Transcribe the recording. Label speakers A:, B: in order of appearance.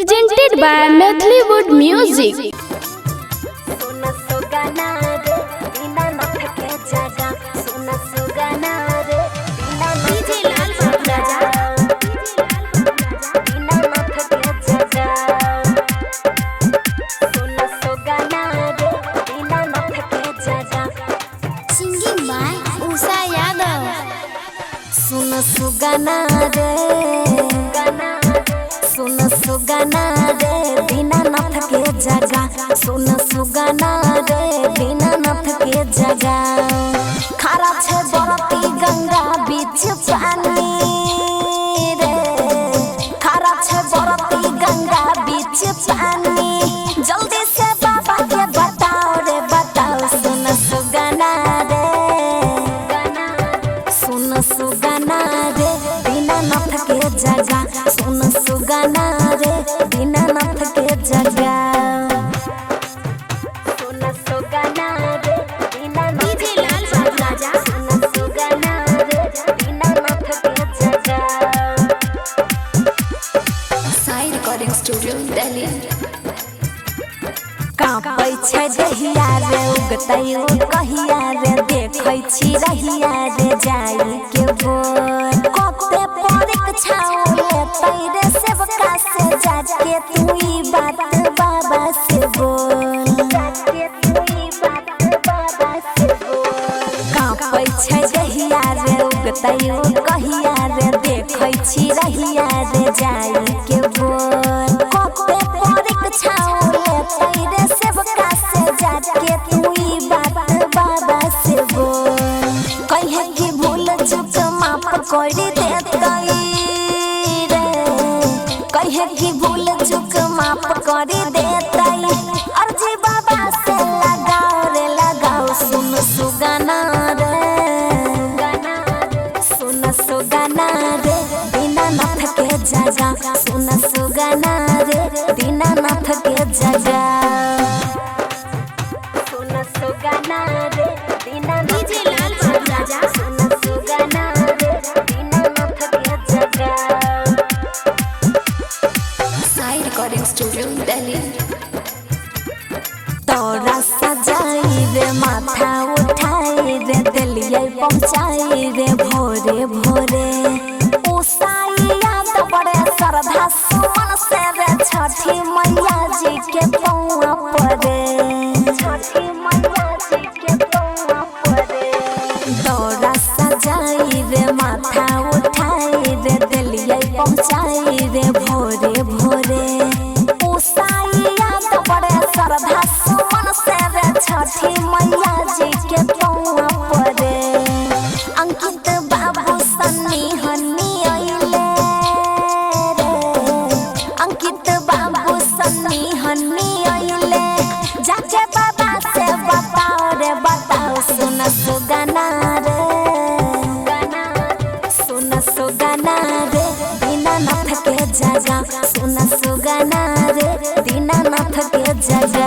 A: presented by Methlwood Music.
B: Singing by Usha Yadav.
C: सुन सुगाना रे सुन सुगाना रे दीनानाथ के जगह सुन सुगाना रे दीनानाथ के जगह खरा छे बरती गंगा बीच पानी रे खरा छे बरती गंगा बीच पानी जल्दी से बाबा के बताओ रे बताओ सुन सुगाना रे सुन सुगाना रे दीनानाथ के जगह सुन सुगाना रे दीनानाथ के जगह सुन सुगाना रे दीनानाथ के जगह सुन सुगाना रे दीनानाथ के जगह
B: Sai Recording Studio, Delhi.
C: कांपै छै दहिया रे उगतै कहिया रे देखै छी रहिया रे जाई के बोल कते परीक्षा लेतै रे सेवका से जाके तू ई बात बाबा से बोल जाके तू ई बात बाबा से बोल कांपै छै दहिया रे उगतै कहिया रे देखै छी रहिया रे जाई के बोल कते परीक्षा लेतै रे सेवका से जाके तू ई बात बाबा से बोल कहे कि भूल चूक माफ कर देतै रे कहे कि भूल चूक माफ कर देतै अर्जी बाबा से लगाओ रे लगाओ सुन सुगाना रे सुन सुगाना रे दीनानाथ के जगह सुन सुगाना रे दीनानाथ के जगह सुन सुगाना रे दीनानाथ के जगह सुन सुगाना रे दीनानाथ के जगह
B: Sai Recording Studio, Delhi.
C: तोरा सजाई रे माथा उठाई रे दिलिये पहुँचाई रे भोरे भोरे उसाइया तो बड़े श्रद्धा सुमन से रे छठी मैया जी के पौआ पड़े छठी मैया जी के पौआ पड़े तोरा सजाई रे माथा उठाई रे दिलिये पहुँचाई रे भोरे भोरे उसाइया तो बड़े श्रद्धा सुमन से रे छठी मैया जी के पौआ पड़े अंकित बाबू सन्नी हन्नी आइले रे अंकित बाबू सन्नी हन्नी आइले जाके बाबा से बताओ रे बताओ सुन सुगाना रे सुन सुगाना रे दीनानाथ के जगह सुन सुगाना रे दीनानाथ के जगह